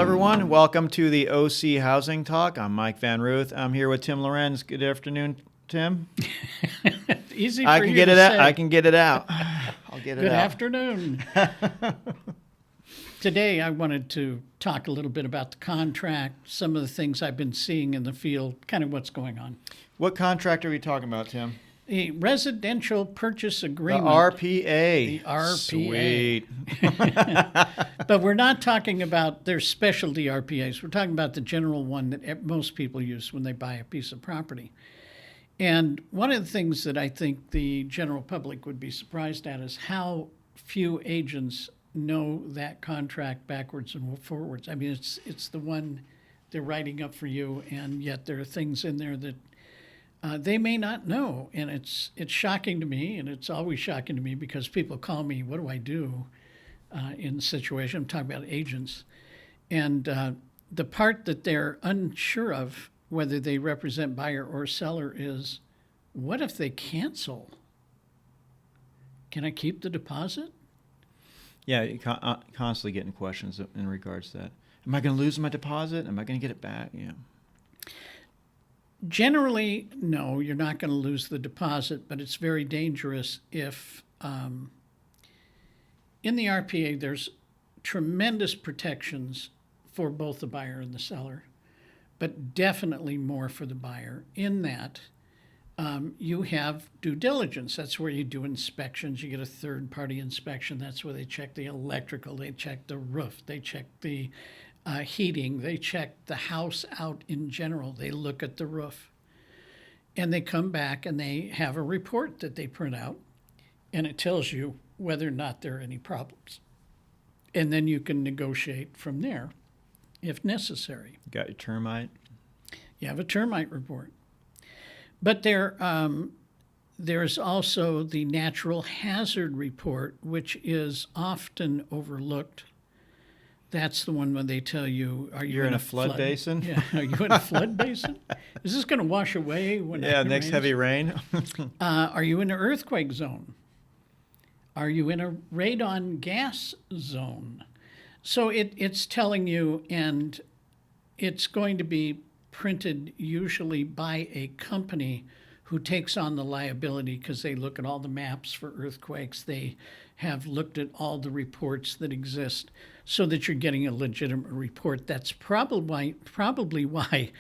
everyone. Welcome to the OC Housing Talk. I'm Mike Van Ruth. I'm here with Tim Lorenz. Good afternoon, Tim. Easy for you to say. I can get it out. I'll get it Good out. afternoon. Today, I wanted to talk a little bit about the contract, some of the things I've been seeing in the field, kind of what's going on. What contract are we talking about, Tim? A residential purchase agreement. The RPA. The RPA. Sweet. But we're not talking about their specialty RPAs. We're talking about the general one that most people use when they buy a piece of property. And one of the things that I think the general public would be surprised at is how few agents know that contract backwards and forwards. I mean, it's the one they're writing up for you, and yet there are things in there that they may not know. And it's shocking to me, and it's always shocking to me because people call me, what do I do in the situation? I'm talking about agents. And the part that they're unsure of, whether they represent buyer or seller, is what if they cancel? Can I keep the deposit? Yeah, you're constantly getting questions in regards to that. Am I going to lose my deposit? Am I going to get it back? Yeah. Generally, no, you're not going to lose the deposit, but it's very dangerous if in the RPA there's tremendous protections for both the buyer and the seller, but definitely more for the buyer in that you have due diligence. That's where you do inspections. You get a third-party inspection. That's where they check the electrical, they check the roof, they check the heating, they check the house out in general. They look at the roof. And they come back and they have a report that they print out, and it tells you whether or not there are any problems. And then you can negotiate from there if necessary. You got your termite? You have a termite report. But there's also the natural hazard report, which is often overlooked. That's the one when they tell you, are you in a flood basin? Yeah, are you in a flood basin? Is this going to wash away when it next rains? heavy rain? Are you in an earthquake zone? Are you in a radon gas zone? So it's telling you, and it's going to be printed usually by a company who takes on the liability because they look at all the maps for earthquakes. They have looked at all the reports that exist so that you're getting a legitimate report. That's probably why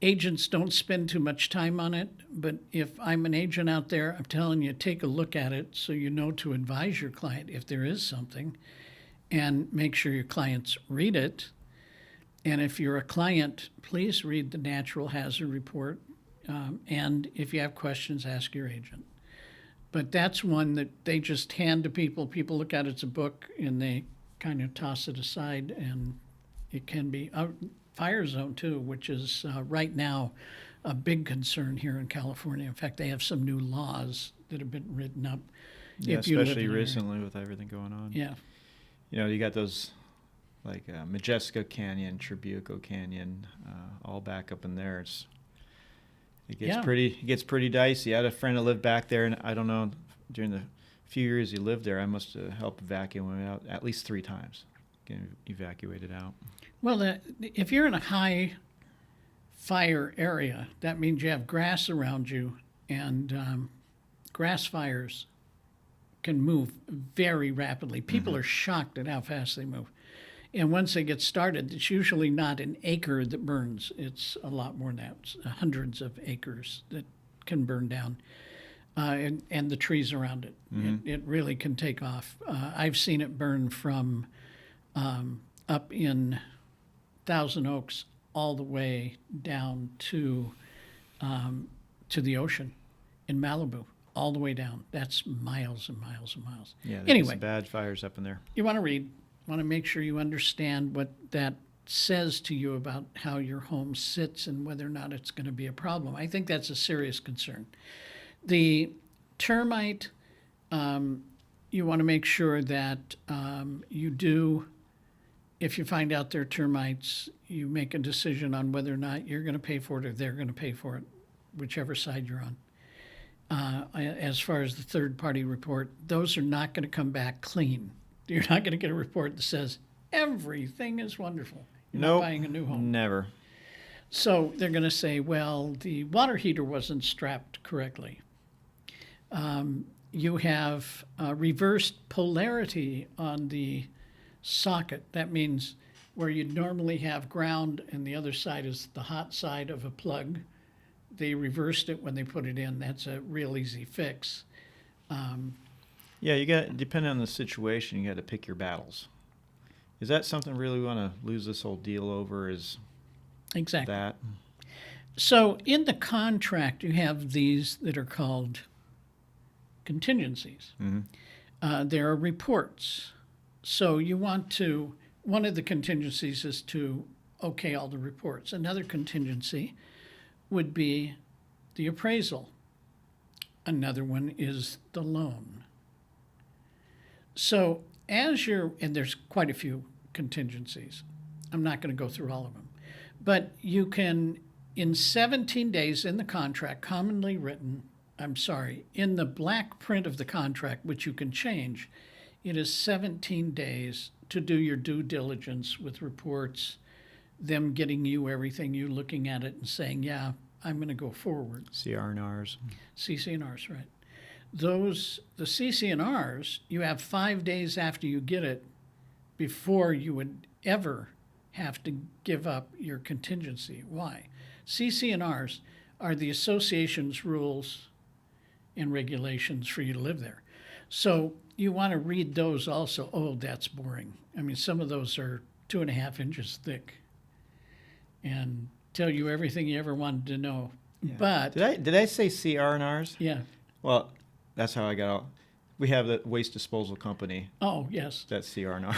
agents don't spend too much time on it. But if I'm an agent out there, I'm telling you, take a look at it so you know to advise your client if there is something, and make sure your clients read it. And if you're a client, please read the natural hazard report. And if you have questions, ask your agent. But that's one that they just hand to people. People look at it as a book, and they kind of toss it aside. And it can be a fire zone, too, which is right now a big concern here in California. In fact, they have some new laws that have been written up. Yeah, especially recently with everything going on. Yeah. You know, you got those like Majestica Canyon, Trabuco Canyon, all back up in there. It gets pretty dicey. I had a friend that lived back there, and I don't know, during the few years he lived there, I must have helped evacuate him out at least 3 times, getting evacuated out. Well, if you're in a high fire area, that means you have grass around you, and grass fires can move very rapidly. People are shocked at how fast they move. And once they get started, it's usually not an acre that burns. It's a lot more than that. It's hundreds of acres that can burn down, and the trees around it. Mm-hmm. It really can take off. I've seen it burn from up in Thousand Oaks all the way down to the ocean in Malibu, all the way down. That's miles and miles and miles. Yeah, there's anyway, some bad fires up in there. You want to read. Want to make sure you understand what that says to you about how your home sits and whether or not it's going to be a problem. I think that's a serious concern. The termite, you want to make sure that you do, if you find out they're termites, you make a decision on whether or not you're going to pay for it or they're going to pay for it, whichever side you're on. As far as the third-party report, those are not going to come back clean. You're not going to get a report that says everything is wonderful. You're Nope. not buying a new home. Never. So they're going to say, well, the water heater wasn't strapped correctly. You have reversed polarity on the socket. That means where you'd normally have ground and the other side is the hot side of a plug. They reversed it when they put it in. That's a real easy fix. Yeah, you got, depending on the situation, you got to pick your battles. Is that something really we want to lose this whole deal over? Is Exactly. that? So in the contract, you have these that are called contingencies. There are reports. So you want to, one of the contingencies is to okay all the reports. Another contingency would be the appraisal. Another one is the loan. So as you're, and there's quite a few contingencies. I'm not going to go through all of them. But you can, in 17 days in the contract, commonly written, in the black print of the contract, which you can change, it is 17 days to do your due diligence with reports, them getting you everything, you looking at it and saying, yeah, I'm going to go forward. CR&Rs. CC&Rs, right. Those, the CC&Rs, you have 5 days after you get it before you would ever have to give up your contingency. Why? CC&Rs are the association's rules and regulations for you to live there. So you want to read those also. Oh, that's boring. I mean, some of those are 2.5 inches thick and tell you everything you ever wanted to know. Yeah. But Did I say CR&Rs? yeah. Well, that's how I got out. We have the waste disposal company. Oh, yes. That's CR&R.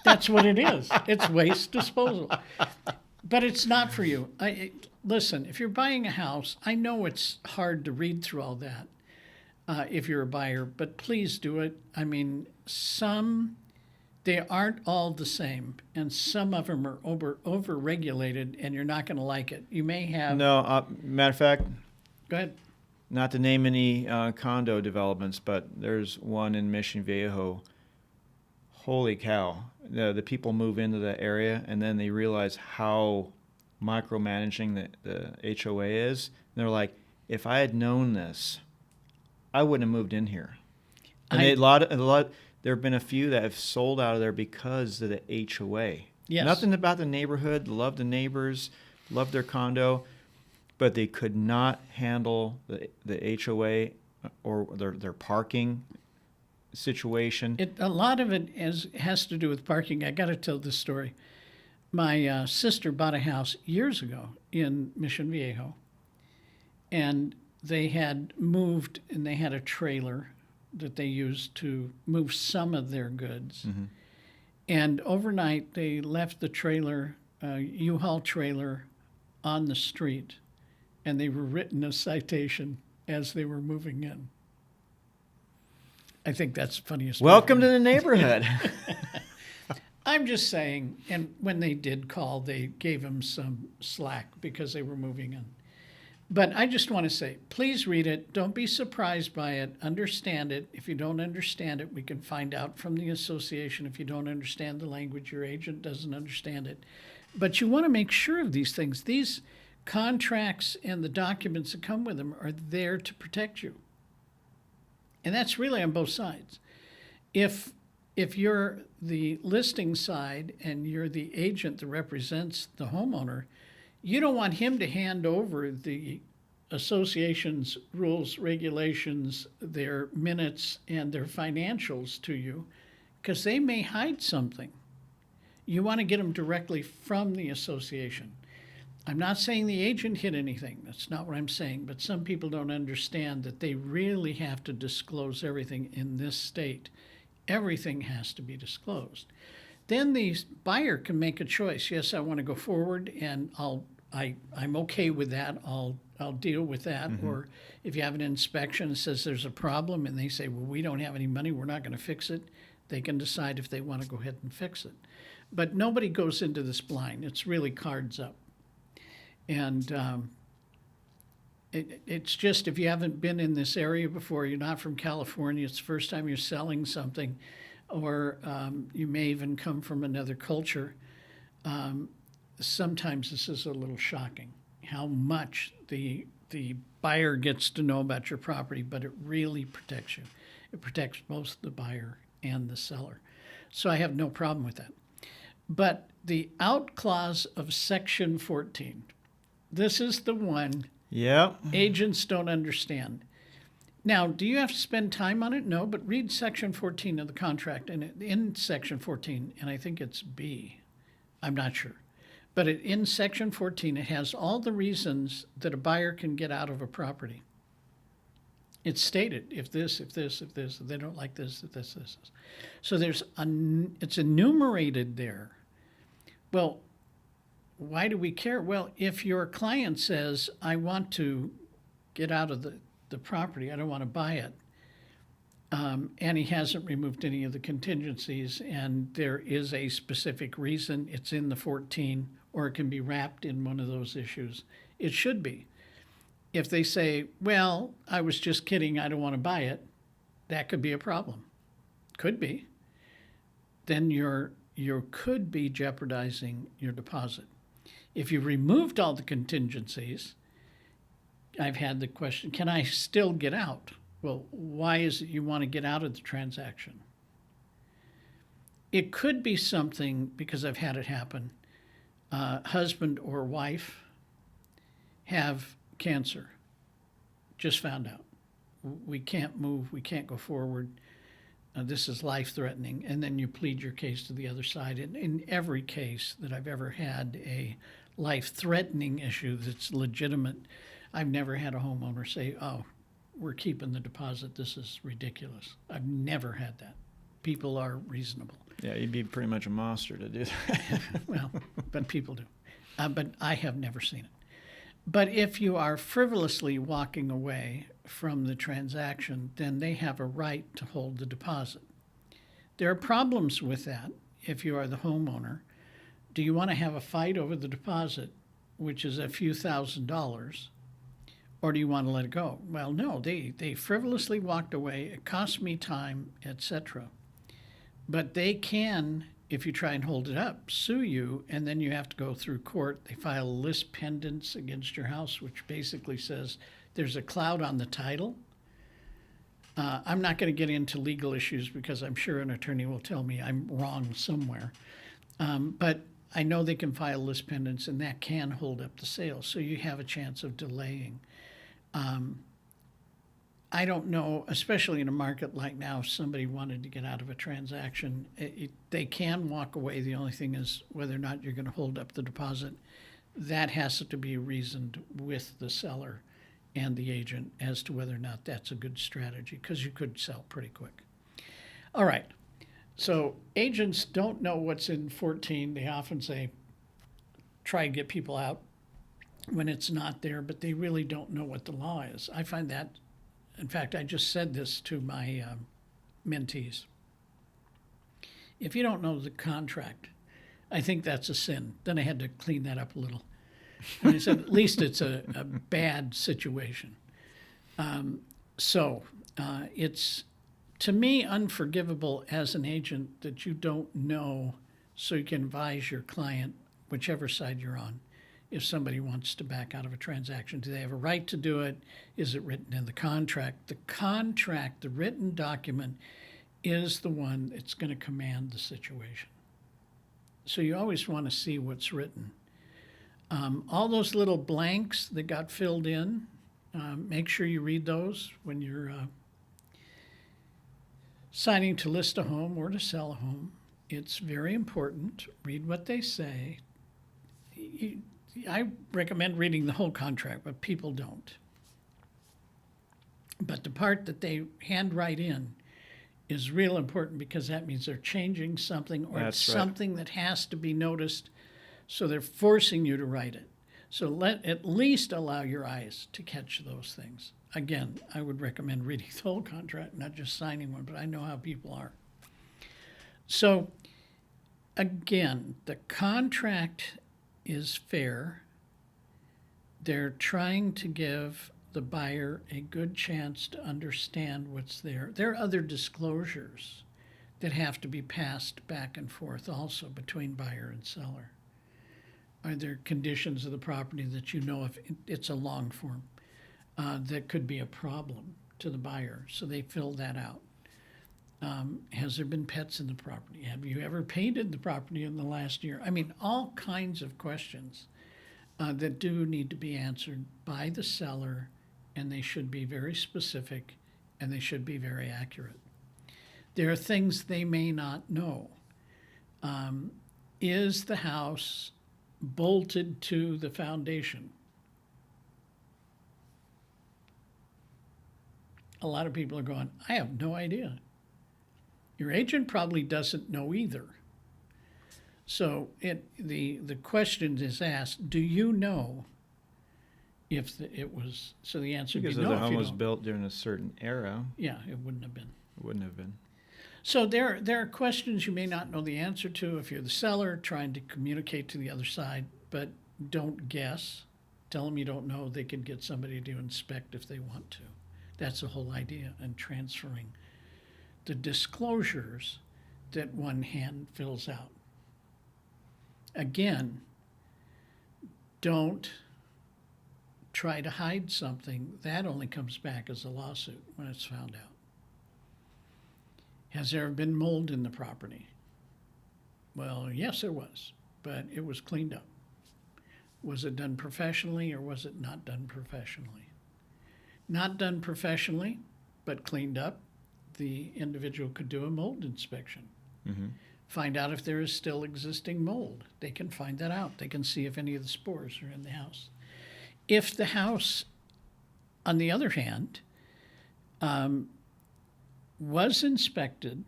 That's what it is. It's waste disposal. But it's not for you. Listen, if you're buying a house, I know it's hard to read through all that if you're a buyer, but please do it. I mean, they aren't all the same, and some of them are over-regulated, and you're not going to like it. You may have... No, matter of fact, Go ahead. not to name any condo developments, but there's one in Mission Viejo. Holy cow. The people move into the area, and then they realize how micromanaging the HOA is. And they're like, if I had known this, I wouldn't have moved in here. And a lot, there have been a few that have sold out of there because of the HOA. Yes. Nothing about the neighborhood, love the neighbors, love their condo, but they could not handle the HOA or their parking situation. A lot of it has to do with parking. I got to tell this story. My sister bought a house years ago in Mission Viejo, and they had moved, and they had a trailer that they used to move some of their goods. Mm-hmm. And overnight, they left the trailer, U-Haul trailer, on the street, and they were written a citation as they were moving in. I think that's the funniest. Welcome to the neighborhood. I'm just saying, and when they did call, they gave them some slack because they were moving in. But I just want to say, please read it. Don't be surprised by it. Understand it. If you don't understand it, we can find out from the association. If you don't understand the language, your agent doesn't understand it. But you want to make sure of these things. These contracts and the documents that come with them are there to protect you. And that's really on both sides. If you're the listing side and you're the agent that represents the homeowner, you don't want him to hand over the association's rules, regulations, their minutes, and their financials to you, because they may hide something. You want to get them directly from the association. I'm not saying the agent hid anything. That's not what I'm saying. But some people don't understand that they really have to disclose everything in this state. Everything has to be disclosed. Then the buyer can make a choice. Yes, I want to go forward, and I'm okay with that. I'll deal with that. Mm-hmm. Or if you have an inspection that says there's a problem, and they say, well, we don't have any money, we're not going to fix it, they can decide if they want to go ahead and fix it. But nobody goes into this blind. It's really cards up. And it's just, if you haven't been in this area before, you're not from California, it's the first time you're selling something, or you may even come from another culture, sometimes this is a little shocking how much the buyer gets to know about your property, but it really protects you. It protects both the buyer and the seller. So I have no problem with that. But the out clause of Section 14, this is the one Yep. agents don't understand. Now, do you have to spend time on it? No, but read Section 14 of the contract. And in Section 14, and I think it's B, I'm not sure. But in Section 14, it has all the reasons that a buyer can get out of a property. It's stated, if this, if they don't like this, if this. So it's enumerated there. Well, why do we care? Well, if your client says, I want to get out of the property, I don't want to buy it, and he hasn't removed any of the contingencies, and there is a specific reason, it's in the 14, or it can be wrapped in one of those issues, it should be. If they say, well, I was just kidding, I don't want to buy it, that could be a problem. Could be. Then you could be jeopardizing your deposit. If you removed all the contingencies, I've had the question, can I still get out? Well, why is it you want to get out of the transaction? It could be something, because I've had it happen, husband or wife have cancer, just found out. We can't move, we can't go forward. This is life-threatening, and then you plead your case to the other side. And in every case that I've ever had a life-threatening issue that's legitimate, I've never had a homeowner say, oh, we're keeping the deposit, this is ridiculous. I've never had that. People are reasonable. Yeah, you'd be pretty much a monster to do that. Well, but people do. But I have never seen it. But if you are frivolously walking away from the transaction, then they have a right to hold the deposit. There are problems with that if you are the homeowner. Do you want to have a fight over the deposit, which is a few $1,000s, or do you want to let it go? Well, no, they frivolously walked away. It cost me time, etc. But they can, if you try and hold it up, sue you, and then you have to go through court. They file a lis pendens against your house, which basically says there's a cloud on the title. I'm not going to get into legal issues because I'm sure an attorney will tell me I'm wrong somewhere. But I know they can file lis pendens, and that can hold up the sale. So you have a chance of delaying. I don't know, especially in a market like now, if somebody wanted to get out of a transaction, they can walk away. The only thing is whether or not you're going to hold up the deposit. That has to be reasoned with the seller and the agent as to whether or not that's a good strategy, because you could sell pretty quick. All right. So agents don't know what's in 14. They often say, try and get people out when it's not there, but they really don't know what the law is. I find that. In fact, I just said this to my mentees. If you don't know the contract, I think that's a sin. Then I had to clean that up a little. And I said, at least it's a bad situation. It's, to me, unforgivable as an agent that you don't know, so you can advise your client, whichever side you're on. If somebody wants to back out of a transaction, do they have a right to do it? Is it written in the contract? The contract, the written document, is the one that's going to command the situation. So you always want to see what's written. All those little blanks that got filled in, make sure you read those when you're signing to list a home or to sell a home. It's very important. Read what they say. I recommend reading the whole contract, but people don't. But the part that they handwrite in is real important, because that means they're changing something, or it's something that has to be noticed, so they're forcing you to write it. So at least allow your eyes to catch those things. Again, I would recommend reading the whole contract, not just signing one, but I know how people are. So again, the contract is fair. They're trying to give the buyer a good chance to understand what's there. There are other disclosures that have to be passed back and forth also between buyer and seller. Are there conditions of the property that you know if it's a long form that could be a problem to the buyer? So they fill that out. Has there been pets in the property? Have you ever painted the property in the last year? I mean, all kinds of questions that do need to be answered by the seller, and they should be very specific and they should be very accurate. There are things they may not know. Is the house bolted to the foundation? A lot of people are going, I have no idea. Your agent probably doesn't know either. So the question is asked, do you know if it was, so the answer would be Because no if the if home you was don't. built during a certain era, Yeah, it wouldn't have been. it wouldn't have been. So there are questions you may not know the answer to if you're the seller trying to communicate to the other side, but don't guess. Tell them you don't know. They could get somebody to inspect if they want to. That's the whole idea in transferring the disclosures that one hand fills out. Again, don't try to hide something. That only comes back as a lawsuit when it's found out. Has there been mold in the property? Well, yes, there was, but it was cleaned up. Was it done professionally or was it not done professionally? Not done professionally, but cleaned up, the individual could do a mold inspection. Mm-hmm. Find out if there is still existing mold. They can find that out. They can see if any of the spores are in the house. If the house, on the other hand, was inspected,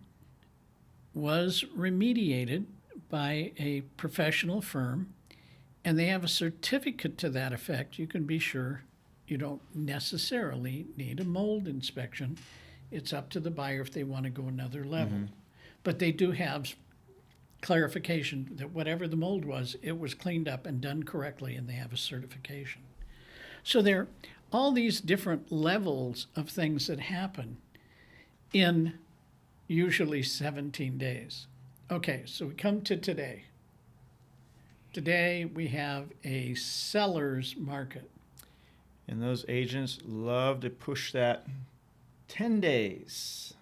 was remediated by a professional firm, and they have a certificate to that effect, you can be sure you don't necessarily need a mold inspection. It's up to the buyer if they want to go another level. Mm-hmm. But they do have clarification that whatever the mold was, it was cleaned up and done correctly, and they have a certification. So there are all these different levels of things that happen in usually 17 days. Okay, so we come to today. Today we have a seller's market. And those agents love to push that 10 days,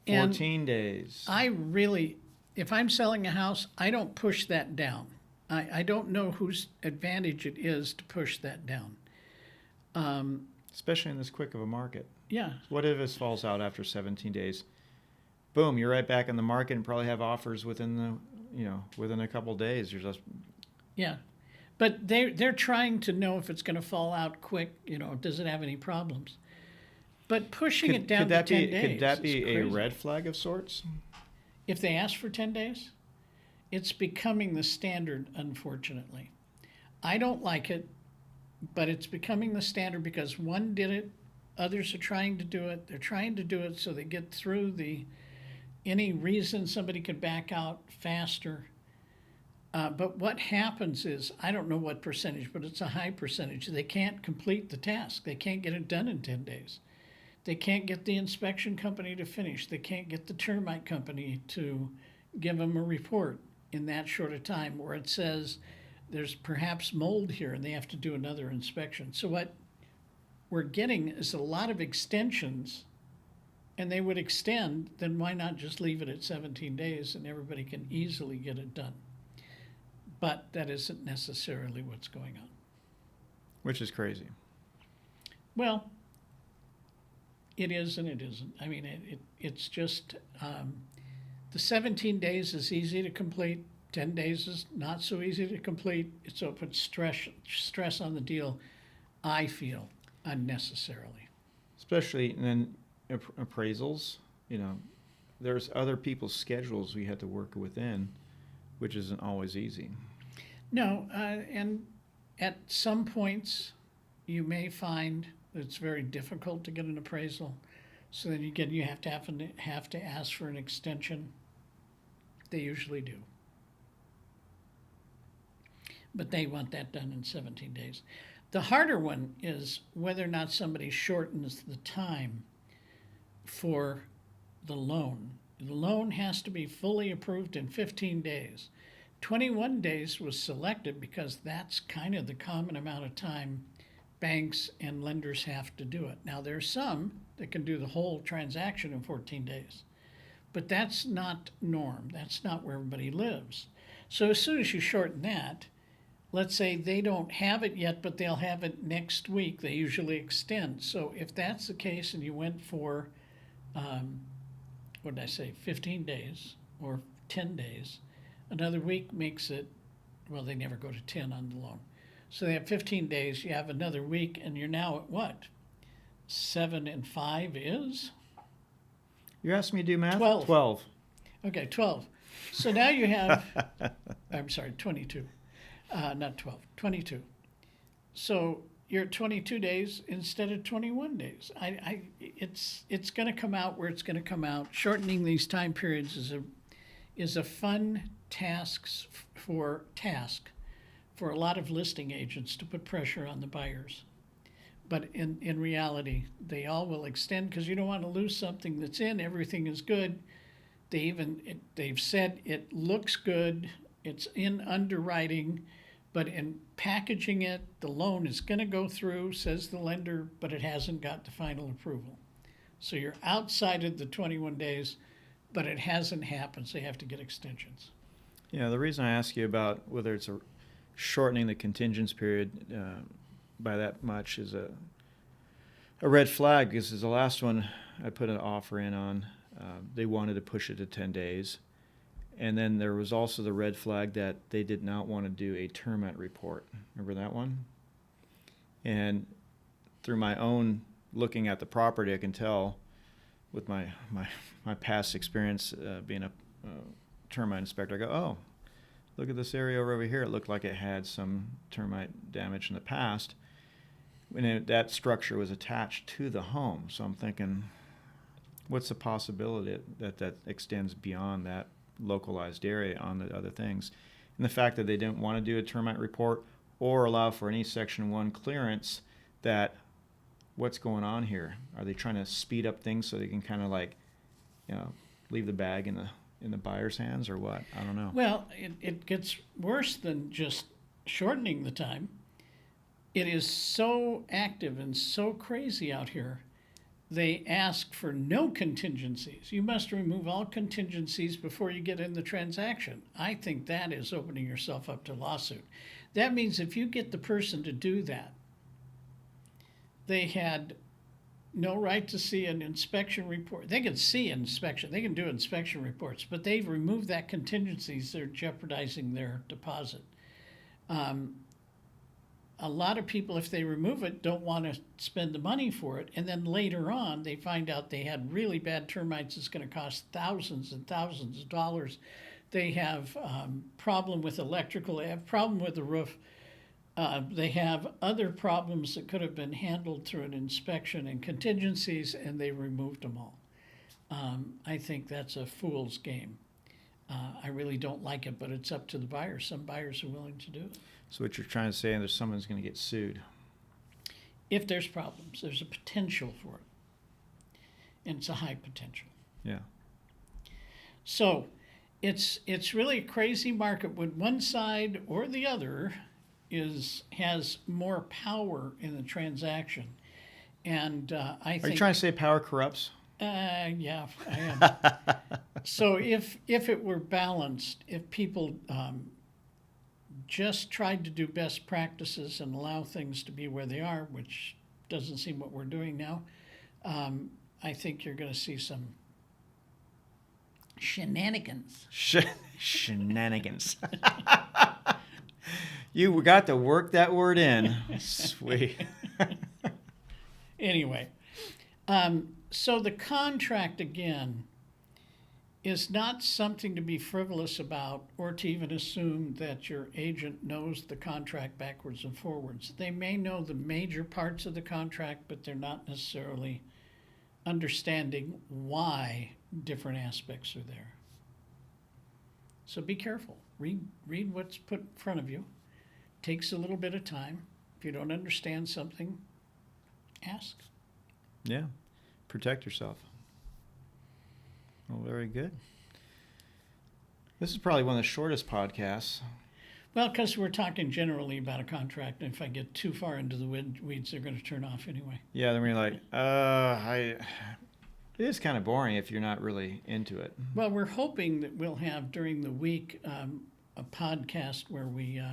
14 days. I really, if I'm selling a house, I don't push that down. I don't know whose advantage it is to push that down. Especially in this quick of a market. Yeah. What if this falls out after 17 days? Boom, you're right back in the market and probably have offers within within a couple of days. You're just Yeah. But they're trying to know if it's going to fall out quick, does it have any problems? But pushing it down to 10 days. Could that be is a crazy. red flag of sorts? If they ask for 10 days, it's becoming the standard, unfortunately. I don't like it, but it's becoming the standard because one did it, others are trying to do it. They're trying to do it so they get through any reason somebody could back out faster. But what happens is, I don't know what percentage, but it's a high percentage. They can't complete the task. They can't get it done in 10 days. They can't get the inspection company to finish. They can't get the termite company to give them a report in that short a time, where it says there's perhaps mold here and they have to do another inspection. So what we're getting is a lot of extensions, and they would extend, then why not just leave it at 17 days and everybody can easily get it done? But that isn't necessarily what's going on. Which is crazy. Well, it is and it isn't. I mean, it's just the 17 days is easy to complete. 10 days is not so easy to complete. So it puts stress on the deal, I feel, unnecessarily. Especially in appraisals, there's other people's schedules we had to work within, which isn't always easy. No, and at some points, you may find that it's very difficult to get an appraisal. So then you have to ask for an extension. They usually do. But they want that done in 17 days. The harder one is whether or not somebody shortens the time for the loan. The loan has to be fully approved in 15 days. 21 days was selected because that's kind of the common amount of time banks and lenders have to do it. Now, there's some that can do the whole transaction in 14 days, but that's not norm. That's not where everybody lives. So as soon as you shorten that, let's say they don't have it yet, but they'll have it next week. They usually extend. So if that's the case and you went for, what did I say, 15 days or 10 days, another week makes it, well, they never go to 10 on the loan. So they have 15 days, you have another week, and you're now at what? 7 and 5 is? You're asking me to do math? 12. 12. Okay, 12. So now you have, I'm sorry, 22. Not 12, 22. So you're at 22 days instead of 21 days. It's going to come out where it's going to come out. Shortening these time periods is a fun task for a lot of listing agents to put pressure on the buyers. But in reality, they all will extend because you don't want to lose something that's in. Everything is good. They've said it looks good. It's in underwriting, but in packaging it, the loan is going to go through, says the lender, but it hasn't got the final approval. So you're outside of the 21 days, but it hasn't happened, so you have to get extensions. Yeah, the reason I ask you about whether it's shortening the contingence period by that much is a red flag, because the last one I put an offer in on, they wanted to push it to 10 days. And then there was also the red flag that they did not want to do a termite report. Remember that one? And through my own looking at the property, I can tell with my past experience being a termite inspector, I go, oh, look at this area over here. It looked like it had some termite damage in the past. And that structure was attached to the home. So I'm thinking, what's the possibility that extends beyond that localized area on the other things? And the fact that they didn't want to do a termite report or allow for any Section 1 clearance, that what's going on here? Are they trying to speed up things so they can kind of like, leave the bag in the buyer's hands, or what? I don't know. Well, it gets worse than just shortening the time. It is so active and so crazy out here. They ask for no contingencies. You must remove all contingencies before you get in the transaction. I think that is opening yourself up to lawsuit. That means if you get the person to do that, they had no right to see an inspection report. They can see inspection. They can do inspection reports, but they've removed that contingencies. They're jeopardizing their deposit. A lot of people, if they remove it, don't want to spend the money for it. And then later on, they find out they had really bad termites. It's going to cost thousands and thousands of dollars. They have problem with electrical. They have problem with the roof. They have other problems that could have been handled through an inspection and contingencies, and they removed them all. I think that's a fool's game. I really don't like it, but it's up to the buyers. Some buyers are willing to do it. So what you're trying to say is someone's going to get sued. If there's problems, there's a potential for it. And it's a high potential. Yeah. So it's really a crazy market when one side or the other has more power in the transaction. And I think... Are you trying to say power corrupts? Yeah, I am. So if it were balanced, if people just tried to do best practices and allow things to be where they are, which doesn't seem what we're doing now, I think you're going to see some shenanigans. Shenanigans. You got to work that word in. Sweet. Anyway, so the contract, again, is not something to be frivolous about or to even assume that your agent knows the contract backwards and forwards. They may know the major parts of the contract, but they're not necessarily understanding why different aspects are there. So be careful. Read what's put in front of you. Takes a little bit of time. If you don't understand something, ask. Yeah. Protect yourself. Well, very good. This is probably one of the shortest podcasts. Well, because we're talking generally about a contract, and if I get too far into the weeds, they're going to turn off anyway. Yeah, then we're like, it is kind of boring if you're not really into it. Well, we're hoping that we'll have during the week a podcast where we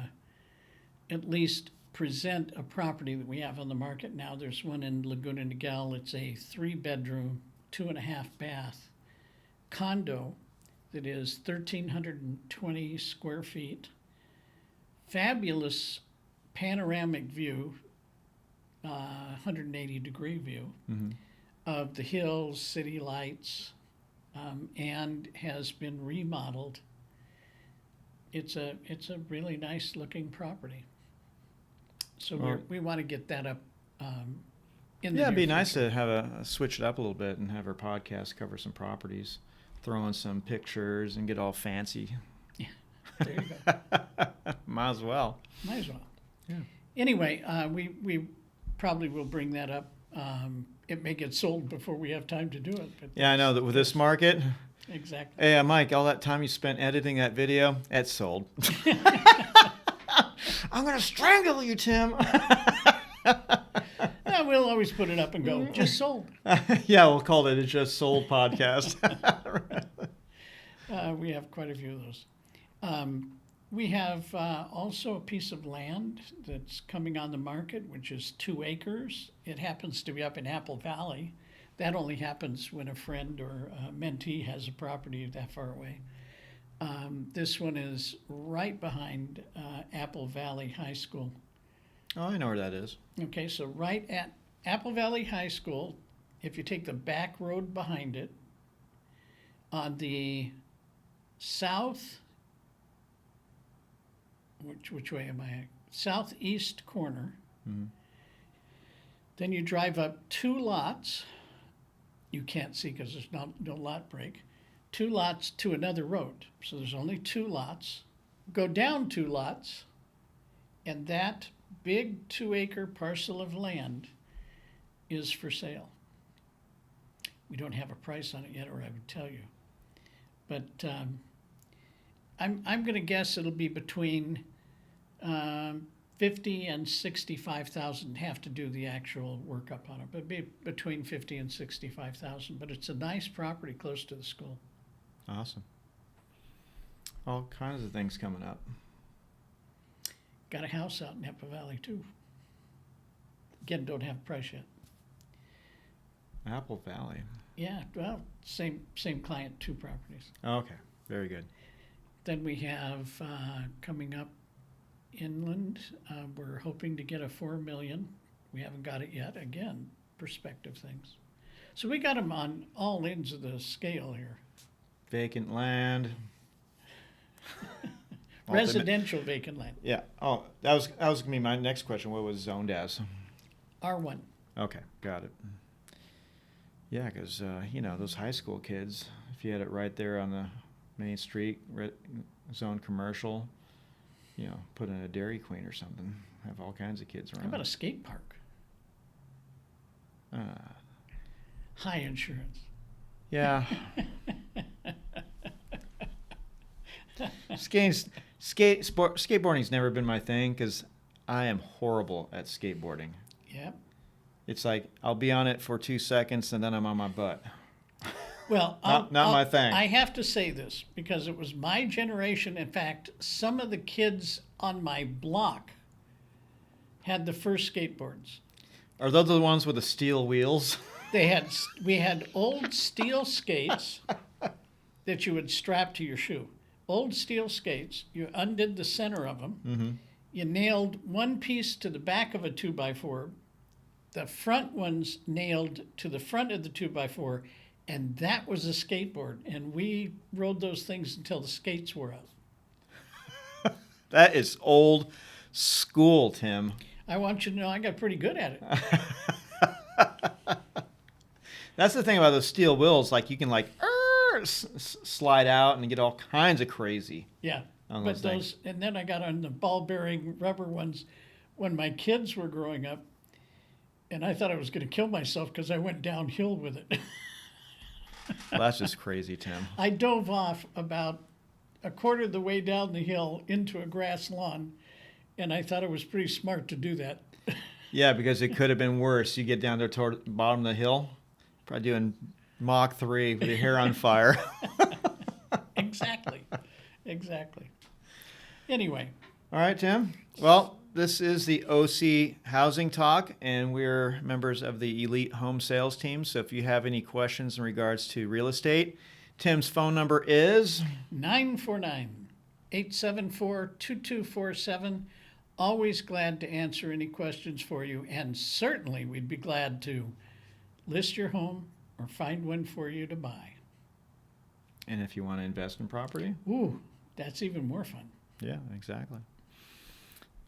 at least present a property that we have on the market now. There's one in Laguna Niguel. It's a 3-bedroom, 2.5 bath condo that is 1,320 square feet. Fabulous panoramic view, 180-degree view of the hills, city lights, and has been remodeled. It's a really nice looking property. So we want to get that up in the Yeah, it'd be near nice future. to have switch it up a little bit and have our podcast cover some properties, throw in some pictures and get all fancy. There you go. Might as well. Might as well. Yeah. Anyway, we probably will bring that up. It may get sold before we have time to do it. But Yeah, I know that with this market. exactly. Hey, Mike, all that time you spent editing that video, it's sold. I'm going to strangle you, Tim. Yeah, we'll always put it up and go, just sold. Yeah, we'll call it a Just Sold podcast. We have quite a few of those. We have also a piece of land that's coming on the market, which is 2 acres. It happens to be up in Apple Valley. That only happens when a friend or a mentee has a property that far away. This one is right behind Apple Valley High School. Oh, I know where that is. Okay, so right at Apple Valley High School, if you take the back road behind it, on the south, which way am I? Southeast corner. Then you drive up 2 lots. You can't see because there's no lot break. 2 lots to another road. So there's only 2 lots. Go down 2 lots, and that big 2-acre parcel of land is for sale. We don't have a price on it yet, or I would tell you. But I'm going to guess it'll be between 50 and 65,000. Have to do the actual workup on it, but be between 50 and 65,000. But it's a nice property close to the school. Awesome. All kinds of things coming up. Got a house out in Napa Valley too. Again, don't have a price yet. Apple Valley. Yeah, well, same client, 2 properties. Okay, very good. Then we have coming up inland. We're hoping to get a $4 million. We haven't got it yet. Again, perspective things. So we got them on all ends of the scale here. Vacant land. Residential vacant land. Yeah. Oh, that was gonna be my next question. What was zoned as? R1. Okay, got it. Yeah, because those high school kids, if you had it right there on the main street, zone commercial, put in a Dairy Queen or something, have all kinds of kids around. How about a skate park? High insurance. Yeah. Skateboarding's never been my thing because I am horrible at skateboarding. Yep. It's like I'll be on it for 2 seconds and then I'm on my butt. Well, Not my thing. I have to say this because it was my generation. In fact, some of the kids on my block had the first skateboards. Are those the ones with the steel wheels? We had old steel skates that you would strap to your shoe. Old steel skates. You undid the center of them. Mm-hmm. You nailed one piece to the back of a 2x4. The front ones nailed to the front of the 2x4, and that was a skateboard. And we rode those things until the skates wore out. That is old school, Tim. I want you to know I got pretty good at it. That's the thing about those steel wheels. Like you can slide out and get all kinds of crazy. Yeah. On But those things. and then I got on the ball bearing rubber ones when my kids were growing up, and I thought I was going to kill myself because I went downhill with it. Well, that's just crazy, Tim. I dove off about a quarter of the way down the hill into a grass lawn, and I thought it was pretty smart to do that. Yeah, because it could have been worse. You get down there toward the bottom of the hill, probably doing Mach 3 with your hair on fire. Exactly. Exactly. Anyway, All right, Tim. Well, this is the OC Housing Talk, and we're members of the Elite Home Sales Team. So if you have any questions in regards to real estate, Tim's phone number is 949-874-2247. Always glad to answer any questions for you, and certainly we'd be glad to list your home or find one for you to buy. And if you want to invest in property. Ooh, that's even more fun. Yeah, exactly.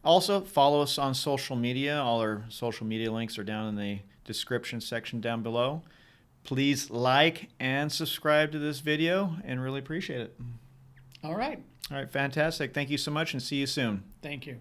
Also, follow us on social media. All our social media links are down in the description section down below. Please like and subscribe to this video, and really appreciate it. All right. All right, fantastic. Thank you so much, and see you soon. Thank you.